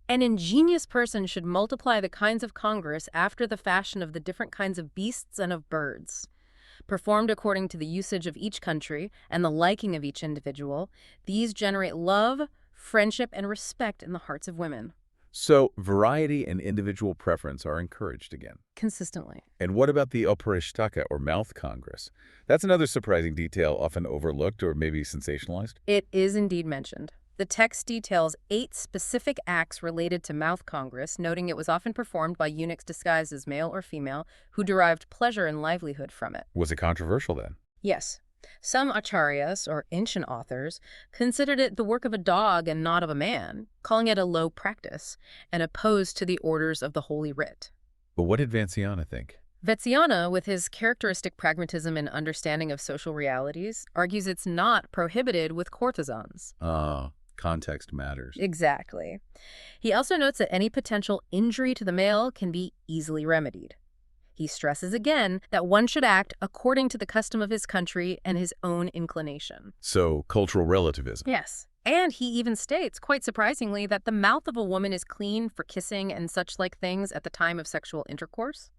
Speaker 2: an ingenious person should multiply the kinds of congress after the fashion of the different kinds of beasts and of birds. Performed according to the usage of each country and the liking of each individual, these generate love, friendship, and respect in the hearts of women.
Speaker 1: So variety and individual preference are encouraged again.
Speaker 2: Consistently.
Speaker 1: And what about the Oparishtaka, or mouth congress? That's another surprising detail, often overlooked or maybe sensationalized.
Speaker 2: It is indeed mentioned. The text details 8 specific acts related to mouth congress, noting it was often performed by eunuchs disguised as male or female who derived pleasure and livelihood from it.
Speaker 1: Was it controversial then?
Speaker 2: Yes. Some acharyas, or ancient authors, considered it the work of a dog and not of a man, calling it a low practice, and opposed to the orders of the Holy Writ.
Speaker 1: But what did Vatsyayana think?
Speaker 2: Vatsyayana, with his characteristic pragmatism and understanding of social realities, argues it's not prohibited with courtesans.
Speaker 1: Context matters.
Speaker 2: Exactly. He also notes that any potential injury to the male can be easily remedied. He stresses again that one should act according to the custom of his country and his own inclination.
Speaker 1: So, cultural relativism.
Speaker 2: Yes. And he even states, quite surprisingly, that the mouth of a woman is clean for kissing and such like things at the time of sexual intercourse.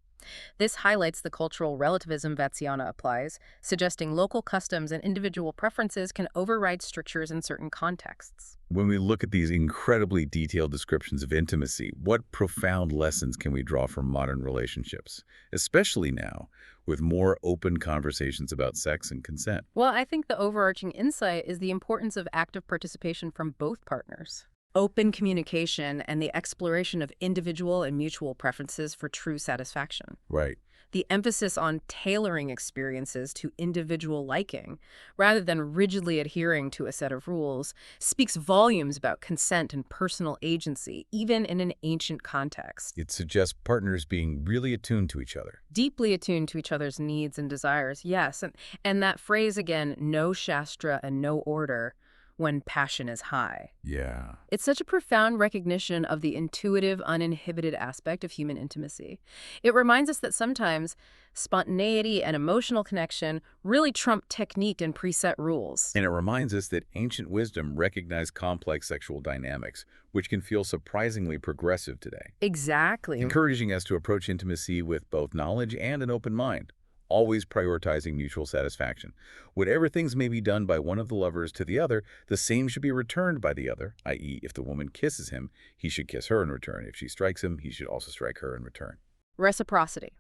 Speaker 2: This highlights the cultural relativism Vatsyayana applies, suggesting local customs and individual preferences can override strictures in certain contexts.
Speaker 1: When we look at these incredibly detailed descriptions of intimacy, what profound lessons can we draw from modern relationships, especially now, with more open conversations about sex and consent?
Speaker 2: Well, I think the overarching insight is the importance of active participation from both partners. Open communication and the exploration of individual and mutual preferences for true satisfaction.
Speaker 1: Right.
Speaker 2: The emphasis on tailoring experiences to individual liking, rather than rigidly adhering to a set of rules, speaks volumes about consent and personal agency, even in an ancient context.
Speaker 1: It suggests partners being really attuned to each other.
Speaker 2: Deeply attuned to each other's needs and desires, yes. And that phrase again, no shastra and no order, when passion is high.
Speaker 1: Yeah.
Speaker 2: It's such a profound recognition of the intuitive, uninhibited aspect of human intimacy. It reminds us that sometimes spontaneity and emotional connection really trump technique and preset rules.
Speaker 1: And it reminds us that ancient wisdom recognized complex sexual dynamics, which can feel surprisingly progressive today.
Speaker 2: Exactly.
Speaker 1: Encouraging us to approach intimacy with both knowledge and an open mind, always prioritizing mutual satisfaction. Whatever things may be done by one of the lovers to the other, the same should be returned by the other, i.e., if the woman kisses him, he should kiss her in return. If she strikes him, he should also strike her in return.
Speaker 2: Reciprocity.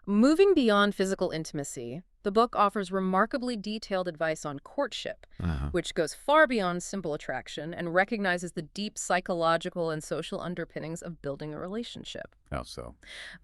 Speaker 2: Moving beyond physical intimacy, the book offers remarkably detailed advice on courtship, which goes far beyond simple attraction and recognizes the deep psychological and social underpinnings of building a relationship.
Speaker 1: How so?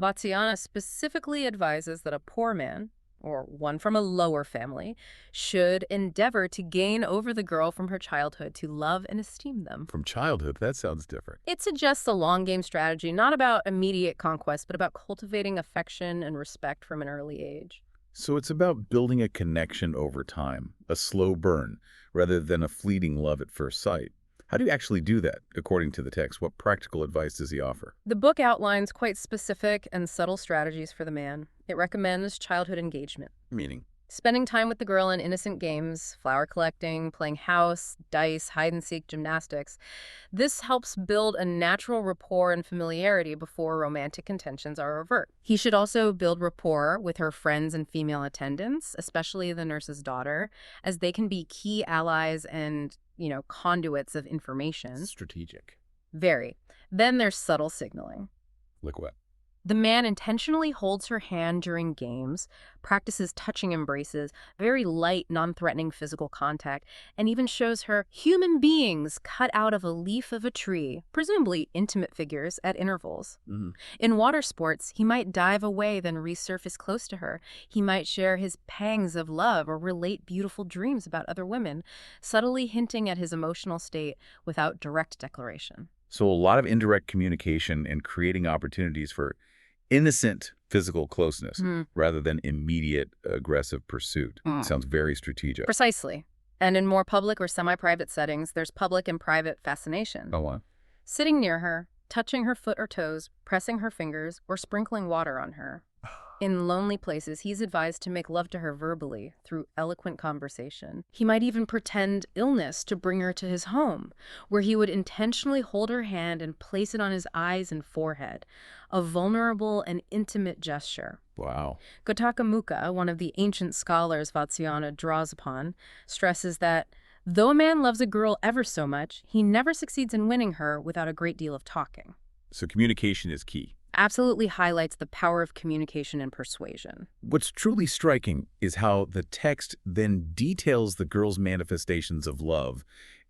Speaker 2: Vatsyayana specifically advises that a poor man, or one from a lower family, should endeavor to gain over the girl from her childhood to love and esteem them.
Speaker 1: From childhood? That sounds different.
Speaker 2: It suggests a long-game strategy, not about immediate conquest, but about cultivating affection and respect from an early age.
Speaker 1: So it's about building a connection over time, a slow burn, rather than a fleeting love at first sight. How do you actually do that, according to the text? What practical advice does he offer?
Speaker 2: The book outlines quite specific and subtle strategies for the man. It recommends childhood engagement.
Speaker 1: Meaning?
Speaker 2: Spending time with the girl in innocent games, flower collecting, playing house, dice, hide-and-seek, gymnastics. This helps build a natural rapport and familiarity before romantic intentions are overt. He should also build rapport with her friends and female attendants, especially the nurse's daughter, as they can be key allies and, conduits of information.
Speaker 1: Strategic.
Speaker 2: Very. Then there's subtle signaling.
Speaker 1: Like what?
Speaker 2: The man intentionally holds her hand during games, practices touching embraces, very light, non-threatening physical contact, and even shows her human beings cut out of a leaf of a tree, presumably intimate figures, at intervals. In water sports, he might dive away, then resurface close to her. He might share his pangs of love or relate beautiful dreams about other women, subtly hinting at his emotional state without direct declaration.
Speaker 1: So a lot of indirect communication and creating opportunities for innocent physical closeness rather than immediate aggressive pursuit. Sounds very strategic.
Speaker 2: Precisely. And in more public or semi-private settings, there's public and private fascination.
Speaker 1: Oh, what?
Speaker 2: Sitting near her, touching her foot or toes, pressing her fingers, or sprinkling water on her. In lonely places, he's advised to make love to her verbally through eloquent conversation. He might even pretend illness to bring her to his home, where he would intentionally hold her hand and place it on his eyes and forehead, a vulnerable and intimate gesture.
Speaker 1: Wow.
Speaker 2: Gotaka, one of the ancient scholars Vatsyayana draws upon, stresses that though a man loves a girl ever so much, he never succeeds in winning her without a great deal of talking.
Speaker 1: So communication is key.
Speaker 2: Absolutely highlights the power of communication and persuasion.
Speaker 1: What's truly striking is how the text then details the girl's manifestations of love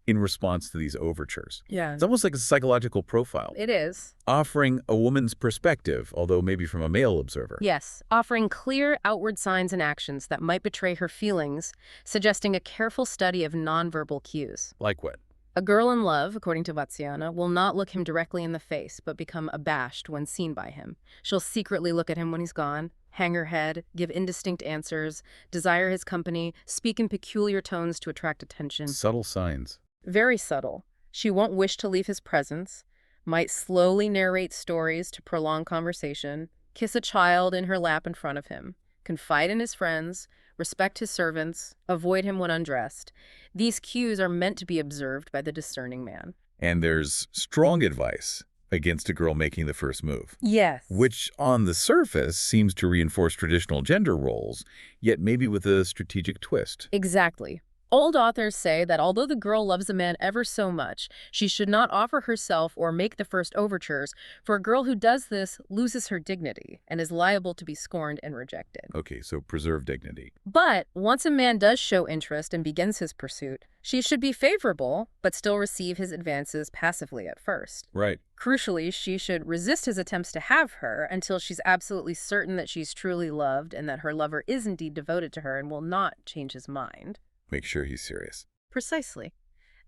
Speaker 1: in response to these overtures.
Speaker 2: Yeah.
Speaker 1: It's almost like a psychological profile,
Speaker 2: It is.
Speaker 1: offering a woman's perspective, although maybe from a male observer.
Speaker 2: Yes, offering clear outward signs and actions that might betray her feelings, suggesting a careful study of nonverbal cues.
Speaker 1: Like what?
Speaker 2: A girl in love, according to Vatsyayana, will not look him directly in the face, but become abashed when seen by him. She'll secretly look at him when he's gone, hang her head, give indistinct answers, desire his company, speak in peculiar tones to attract attention.
Speaker 1: Subtle signs.
Speaker 2: Very subtle. She won't wish to leave his presence, might slowly narrate stories to prolong conversation, kiss a child in her lap in front of him, confide in his friends, respect his servants, avoid him when undressed. These cues are meant to be observed by the discerning man.
Speaker 1: And there's strong advice against a girl making the first move,
Speaker 2: Yes.
Speaker 1: which on the surface seems to reinforce traditional gender roles, yet maybe with a strategic twist.
Speaker 2: Exactly. Old authors say that although the girl loves a man ever so much, she should not offer herself or make the first overtures, for a girl who does this loses her dignity and is liable to be scorned and rejected.
Speaker 1: Okay, so preserve dignity.
Speaker 2: But once a man does show interest and begins his pursuit, she should be favorable, but still receive his advances passively at first.
Speaker 1: Right.
Speaker 2: Crucially, she should resist his attempts to have her until she's absolutely certain that she's truly loved and that her lover is indeed devoted to her and will not change his mind.
Speaker 1: Make sure he's serious.
Speaker 2: Precisely.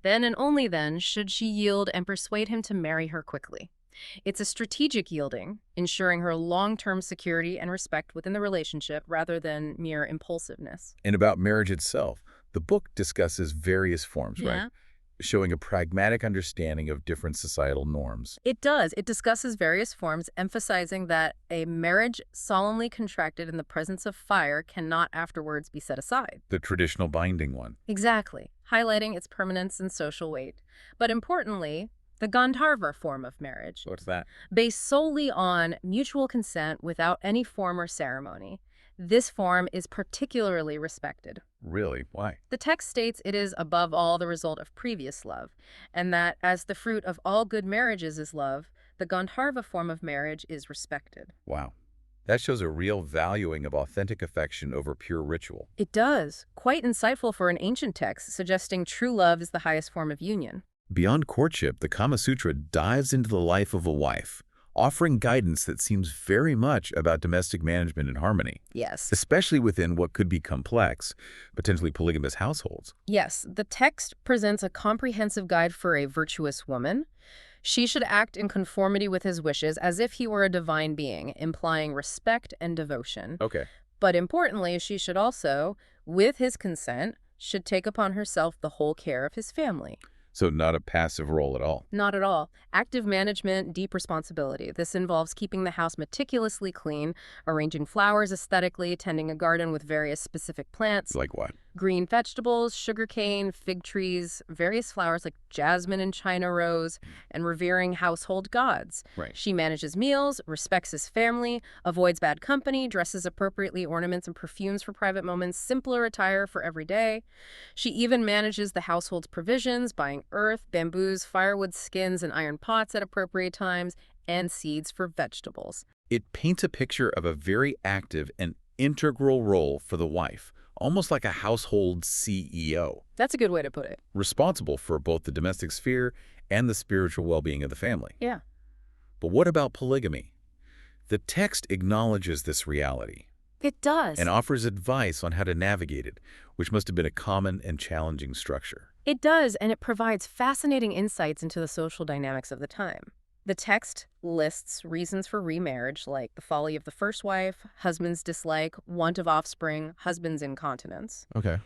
Speaker 2: Then and only then should she yield and persuade him to marry her quickly. It's a strategic yielding, ensuring her long-term security and respect within the relationship rather than mere impulsiveness.
Speaker 1: And about marriage itself, the book discusses various forms, right? Showing a pragmatic understanding of different societal norms.
Speaker 2: It does. It discusses various forms, emphasizing that a marriage solemnly contracted in the presence of fire cannot afterwards be set aside.
Speaker 1: The traditional binding one.
Speaker 2: Exactly, highlighting its permanence and social weight. But importantly, the Gandharva form of marriage,
Speaker 1: What's that?
Speaker 2: based solely on mutual consent without any form or ceremony. This form is particularly respected.
Speaker 1: Really? Why?
Speaker 2: The text states it is above all the result of previous love, and that as the fruit of all good marriages is love, the Gandharva form of marriage is respected.
Speaker 1: Wow. That shows a real valuing of authentic affection over pure ritual.
Speaker 2: It does. Quite insightful for an ancient text, suggesting true love is the highest form of union.
Speaker 1: Beyond courtship, the Kama Sutra dives into the life of a wife, offering guidance that seems very much about domestic management and harmony,
Speaker 2: Yes.
Speaker 1: especially within what could be complex, potentially polygamous households.
Speaker 2: Yes, the text presents a comprehensive guide for a virtuous woman. She should act in conformity with his wishes as if he were a divine being, implying respect and devotion.
Speaker 1: Okay.
Speaker 2: But importantly, she should also, with his consent, should take upon herself the whole care of his family.
Speaker 1: So not a passive role at all.
Speaker 2: Not at all. Active management, deep responsibility. This involves keeping the house meticulously clean, arranging flowers aesthetically, tending a garden with various specific plants,
Speaker 1: Like what?
Speaker 2: green vegetables, sugarcane, fig trees, various flowers like jasmine and China rose, and revering household gods.
Speaker 1: Right.
Speaker 2: She manages meals, respects his family, avoids bad company, dresses appropriately, ornaments and perfumes for private moments, simpler attire for every day. She even manages the household's provisions, buying earth, bamboos, firewood skins, and iron pots at appropriate times, and seeds for vegetables.
Speaker 1: It paints a picture of a very active and integral role for the wife, almost like a household CEO,
Speaker 2: That's a good way to put it.
Speaker 1: responsible for both the domestic sphere and the spiritual well-being of the family.
Speaker 2: Yeah.
Speaker 1: But what about polygamy? The text acknowledges this reality
Speaker 2: It does.
Speaker 1: and offers advice on how to navigate it, which must have been a common and challenging structure.
Speaker 2: It does, and it provides fascinating insights into the social dynamics of the time. The text lists reasons for remarriage, like the folly of the first wife, husband's dislike, want of offspring, husband's incontinence.
Speaker 1: Okay.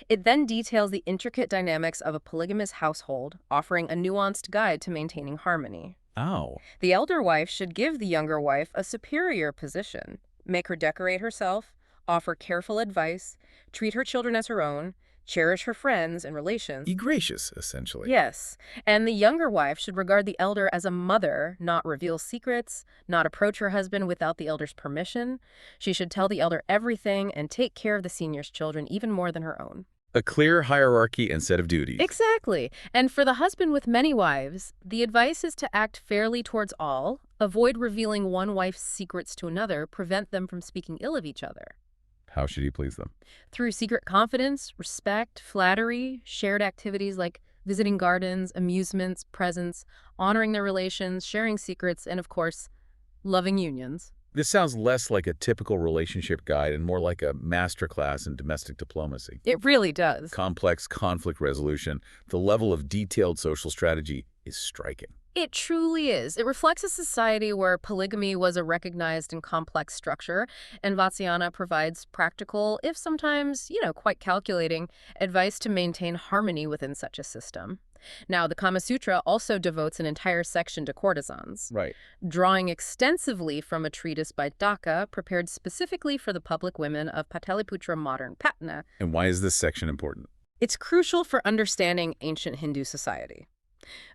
Speaker 2: It then details the intricate dynamics of a polygamous household, offering a nuanced guide to maintaining harmony.
Speaker 1: Oh.
Speaker 2: The elder wife should give the younger wife a superior position, make her decorate herself, offer careful advice, treat her children as her own, cherish her friends and relations.
Speaker 1: Be gracious, essentially.
Speaker 2: Yes, and the younger wife should regard the elder as a mother, not reveal secrets, not approach her husband without the elder's permission. She should tell the elder everything and take care of the senior's children even more than her own.
Speaker 1: A clear hierarchy and set of duties.
Speaker 2: Exactly. And for the husband with many wives, the advice is to act fairly towards all, avoid revealing one wife's secrets to another, prevent them from speaking ill of each other.
Speaker 1: How should he please them?
Speaker 2: Through secret confidence, respect, flattery, shared activities like visiting gardens, amusements, presents, honoring their relations, sharing secrets, and of course, loving unions.
Speaker 1: This sounds less like a typical relationship guide and more like a masterclass in domestic diplomacy.
Speaker 2: It really does.
Speaker 1: Complex conflict resolution, the level of detailed social strategy is striking.
Speaker 2: It truly is. It reflects a society where polygamy was a recognized and complex structure, and Vatsyayana provides practical, if sometimes, quite calculating, advice to maintain harmony within such a system. Now, the Kama Sutra also devotes an entire section to courtesans,
Speaker 1: Right.
Speaker 2: drawing extensively from a treatise by Dhaka prepared specifically for the public women of Pataliputra modern Patna.
Speaker 1: And why is this section important?
Speaker 2: It's crucial for understanding ancient Hindu society.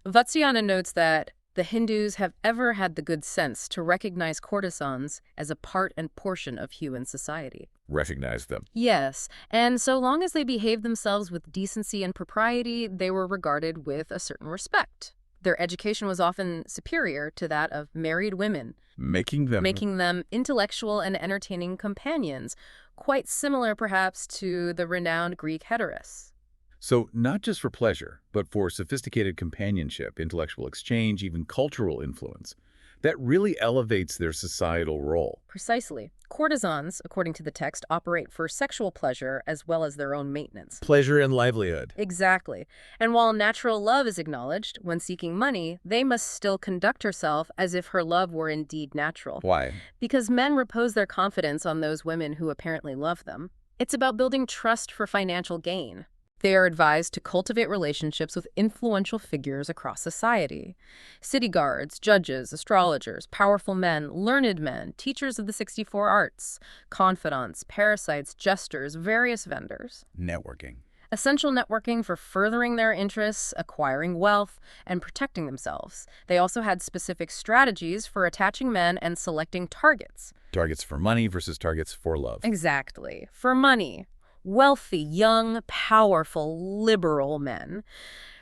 Speaker 2: Vatsyayana notes that the Hindus have ever had the good sense to recognize courtesans as a part and portion of human society.
Speaker 1: Recognize them.
Speaker 2: Yes, and so long as they behaved themselves with decency and propriety, they were regarded with a certain respect. Their education was often superior to that of married women,
Speaker 1: Making them
Speaker 2: intellectual and entertaining companions, quite similar perhaps to the renowned Greek heteros.
Speaker 1: So not just for pleasure, but for sophisticated companionship, intellectual exchange, even cultural influence. That really elevates their societal role.
Speaker 2: Precisely. Courtesans, according to the text, operate for sexual pleasure as well as their own maintenance.
Speaker 1: Pleasure and livelihood.
Speaker 2: Exactly. And while natural love is acknowledged, when seeking money, they must still conduct herself as if her love were indeed natural.
Speaker 1: Why?
Speaker 2: Because men repose their confidence on those women who apparently love them. It's about building trust for financial gain. They are advised to cultivate relationships with influential figures across society. City guards, judges, astrologers, powerful men, learned men, teachers of the 64 arts, confidants, parasites, jesters, various vendors.
Speaker 1: Networking.
Speaker 2: Essential networking for furthering their interests, acquiring wealth, and protecting themselves. They also had specific strategies for attaching men and selecting targets.
Speaker 1: Targets for money versus targets for love.
Speaker 2: Exactly. For money. Wealthy, young, powerful, liberal men.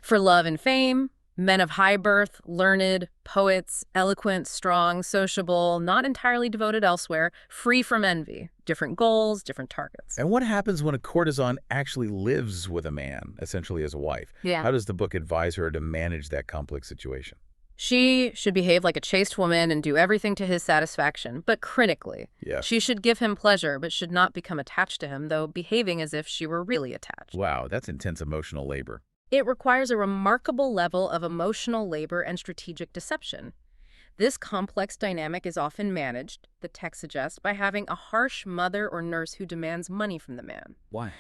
Speaker 2: For love and fame, men of high birth, learned, poets, eloquent, strong, sociable, not entirely devoted elsewhere, free from envy. Different goals, different targets.
Speaker 1: And what happens when a courtesan actually lives with a man, essentially as a wife?
Speaker 2: Yeah.
Speaker 1: How does the book advise her to manage that complex situation?
Speaker 2: She should behave like a chaste woman and do everything to his satisfaction, but critically.
Speaker 1: Yes.
Speaker 2: She should give him pleasure, but should not become attached to him, though behaving as if she were really attached.
Speaker 1: Wow, that's intense emotional labor.
Speaker 2: It requires a remarkable level of emotional labor and strategic deception. This complex dynamic is often managed, the text suggests, by having a harsh mother or nurse who demands money from the man.
Speaker 1: Why?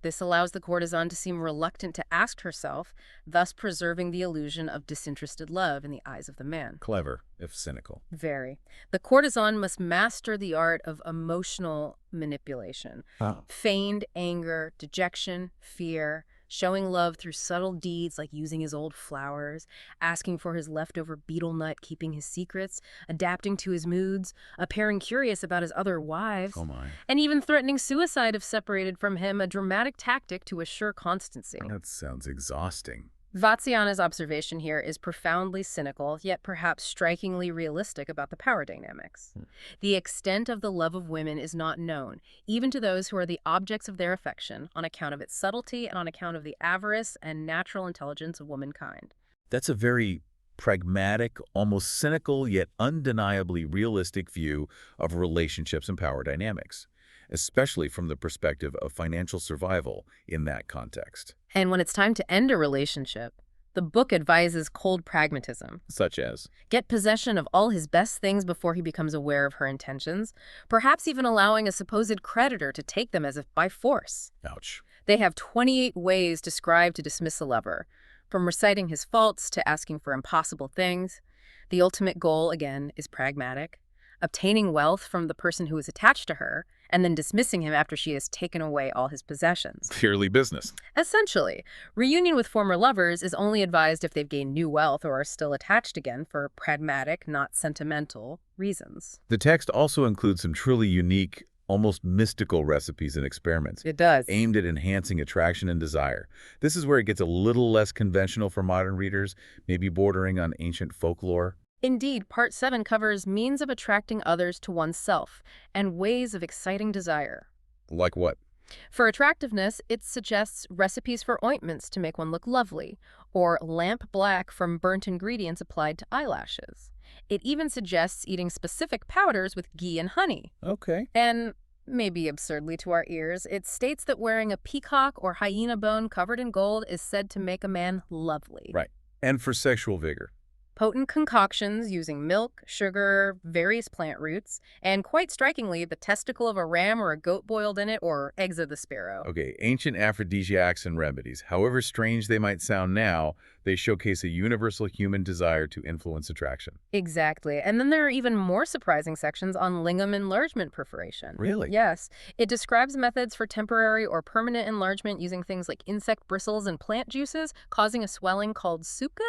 Speaker 2: This allows the courtesan to seem reluctant to ask herself, thus preserving the illusion of disinterested love in the eyes of the man.
Speaker 1: Clever, if cynical.
Speaker 2: Very. The courtesan must master the art of emotional manipulation. Feigned anger, dejection, fear, showing love through subtle deeds like using his old flowers, asking for his leftover betel nut, keeping his secrets, adapting to his moods, appearing curious about his other wives,
Speaker 1: Oh my.
Speaker 2: and even threatening suicide if separated from him, a dramatic tactic to assure constancy.
Speaker 1: That sounds exhausting.
Speaker 2: Vatsyayana's observation here is profoundly cynical, yet perhaps strikingly realistic about the power dynamics. The extent of the love of women is not known, even to those who are the objects of their affection, on account of its subtlety and on account of the avarice and natural intelligence of womankind.
Speaker 1: That's a very pragmatic, almost cynical, yet undeniably realistic view of relationships and power dynamics, especially from the perspective of financial survival in that context.
Speaker 2: And when it's time to end a relationship, the book advises cold pragmatism.
Speaker 1: Such as?
Speaker 2: Get possession of all his best things before he becomes aware of her intentions, perhaps even allowing a supposed creditor to take them as if by force.
Speaker 1: Ouch.
Speaker 2: They have 28 ways described to dismiss a lover, from reciting his faults to asking for impossible things. The ultimate goal, again, is pragmatic. obtaining wealth from the person who is attached to her, and then dismissing him after she has taken away all his possessions.
Speaker 1: Purely business.
Speaker 2: Essentially, reunion with former lovers is only advised if they've gained new wealth or are still attached again for pragmatic, not sentimental, reasons.
Speaker 1: The text also includes some truly unique, almost mystical recipes and experiments
Speaker 2: It does.
Speaker 1: aimed at enhancing attraction and desire. This is where it gets a little less conventional for modern readers, maybe bordering on ancient folklore.
Speaker 2: Indeed, Part 7 covers means of attracting others to oneself and ways of exciting desire.
Speaker 1: Like what?
Speaker 2: For attractiveness, it suggests recipes for ointments to make one look lovely, or lamp black from burnt ingredients applied to eyelashes. It even suggests eating specific powders with ghee and honey.
Speaker 1: Okay.
Speaker 2: And, maybe absurdly to our ears, it states that wearing a peacock or hyena bone covered in gold is said to make a man lovely.
Speaker 1: Right. And for sexual vigor.
Speaker 2: Potent concoctions using milk, sugar, various plant roots, and quite strikingly, the testicle of a ram or a goat boiled in it, or eggs of the sparrow.
Speaker 1: Okay, ancient aphrodisiacs and remedies. However strange they might sound now, they showcase a universal human desire to influence attraction.
Speaker 2: Exactly. And then there are even more surprising sections on lingam enlargement perforation.
Speaker 1: Really?
Speaker 2: Yes. It describes methods for temporary or permanent enlargement using things like insect bristles and plant juices, causing a swelling called sukha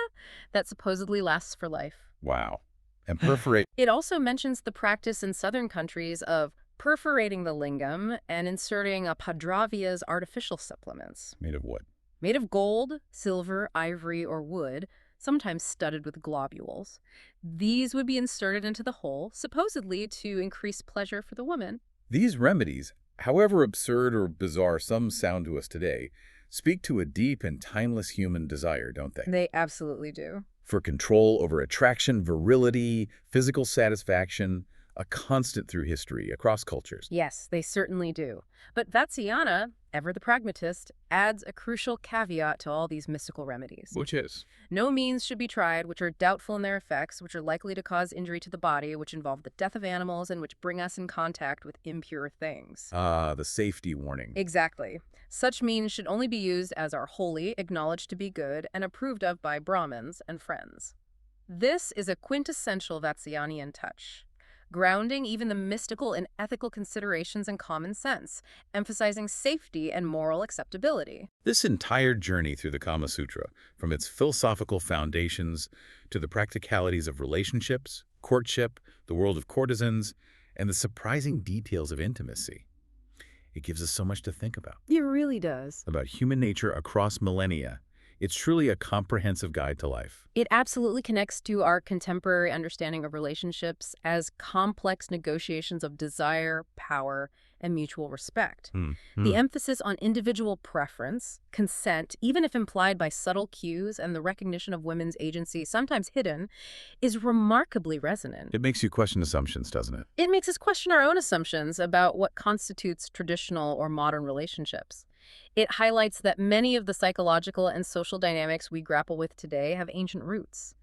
Speaker 2: that supposedly lasts for life.
Speaker 1: Wow. And perforate.
Speaker 2: It also mentions the practice in southern countries of perforating the lingam and inserting a padravia's artificial supplements.
Speaker 1: Made of wood.
Speaker 2: Made of gold, silver, ivory, or wood, sometimes studded with globules. These would be inserted into the hole, supposedly to increase pleasure for the woman.
Speaker 1: These remedies, however absurd or bizarre some sound to us today, speak to a deep and timeless human desire, don't they?
Speaker 2: They absolutely do.
Speaker 1: For control over attraction, virility, physical satisfaction, a constant through history, across cultures.
Speaker 2: Yes, they certainly do. But Vatsyayana, ever the pragmatist, adds a crucial caveat to all these mystical remedies.
Speaker 1: Which is?
Speaker 2: No means should be tried which are doubtful in their effects, which are likely to cause injury to the body, which involve the death of animals, and which bring us in contact with impure things.
Speaker 1: Ah, the safety warning.
Speaker 2: Exactly. Such means should only be used as are holy, acknowledged to be good, and approved of by Brahmins and friends. This is a quintessential Vatsyayanian touch, grounding even the mystical and ethical considerations in common sense, emphasizing safety and moral acceptability.
Speaker 1: This entire journey through the Kama Sutra, from its philosophical foundations to the practicalities of relationships, courtship, the world of courtesans, and the surprising details of intimacy. It gives us so much to think about.
Speaker 2: It really does.
Speaker 1: About human nature across millennia. It's truly a comprehensive guide to life.
Speaker 2: It absolutely connects to our contemporary understanding of relationships as complex negotiations of desire, power, and mutual respect. The emphasis on individual preference, consent, even if implied by subtle cues, and the recognition of women's agency, sometimes hidden, is remarkably resonant.
Speaker 1: It makes you question assumptions, doesn't it?
Speaker 2: It makes us question our own assumptions about what constitutes traditional or modern relationships. It highlights that many of the psychological and social dynamics we grapple with today have ancient roots.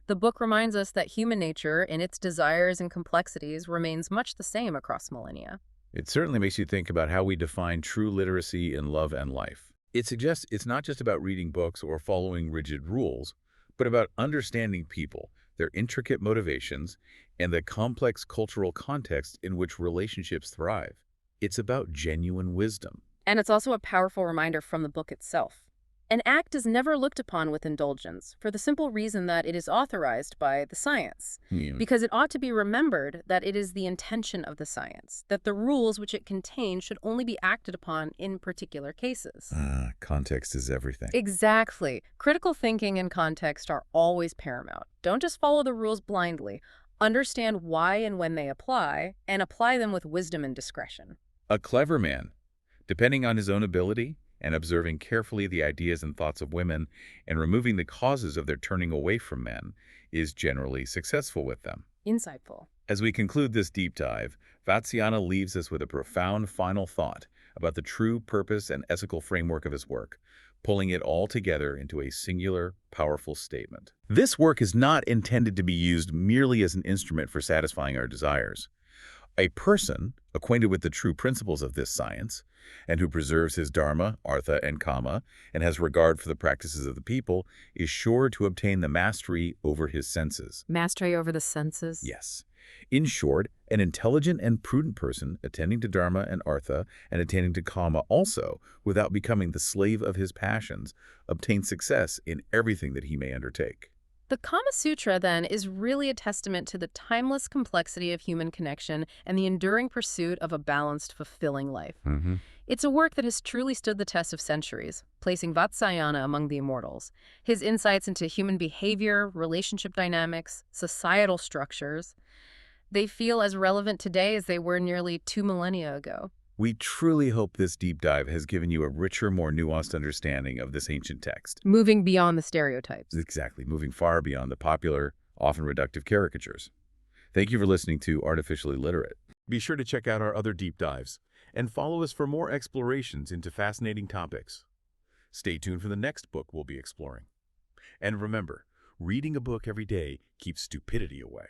Speaker 2: The book reminds us that human nature, in its desires and complexities, remains much the same across millennia.
Speaker 1: It certainly makes you think about how we define true literacy in love and life. It suggests it's not just about reading books or following rigid rules, but about understanding people, their intricate motivations, and the complex cultural context in which relationships thrive. It's about genuine wisdom.
Speaker 2: And it's also a powerful reminder from the book itself. An act is never looked upon with indulgence, for the simple reason that it is authorized by the science. Because it ought to be remembered that it is the intention of the science, that the rules which it contains should only be acted upon in particular cases.
Speaker 1: Context is everything.
Speaker 2: Exactly. Critical thinking and context are always paramount. Don't just follow the rules blindly. Understand why and when they apply, and apply them with wisdom and discretion.
Speaker 1: A clever man, depending on his own ability and observing carefully the ideas and thoughts of women and removing the causes of their turning away from men, is generally successful with them.
Speaker 2: Insightful.
Speaker 1: As we conclude this deep dive, Vatsyayana leaves us with a profound final thought about the true purpose and ethical framework of his work, pulling it all together into a singular, powerful statement. This work is not intended to be used merely as an instrument for satisfying our desires. A person acquainted with the true principles of this science, and who preserves his dharma, artha, and kama, and has regard for the practices of the people, is sure to obtain the mastery over his senses.
Speaker 2: Mastery over the senses?
Speaker 1: Yes. In short, an intelligent and prudent person attending to Dharma and Artha and attending to Kama also, without becoming the slave of his passions, obtains success in everything that he may undertake.
Speaker 2: The Kama Sutra, then, is really a testament to the timeless complexity of human connection and the enduring pursuit of a balanced, fulfilling life. It's a work that has truly stood the test of centuries, placing Vatsyayana among the immortals. His insights into human behavior, relationship dynamics, societal structures, they feel as relevant today as they were nearly 2 millennia ago.
Speaker 1: We truly hope this deep dive has given you a richer, more nuanced understanding of this ancient text.
Speaker 2: Moving beyond the stereotypes.
Speaker 1: Exactly, moving far beyond the popular, often reductive caricatures. Thank you for listening to Artificially Literate. Be sure to check out our other deep dives and follow us for more explorations into fascinating topics. Stay tuned for the next book we'll be exploring. And remember, reading a book every day keeps stupidity away.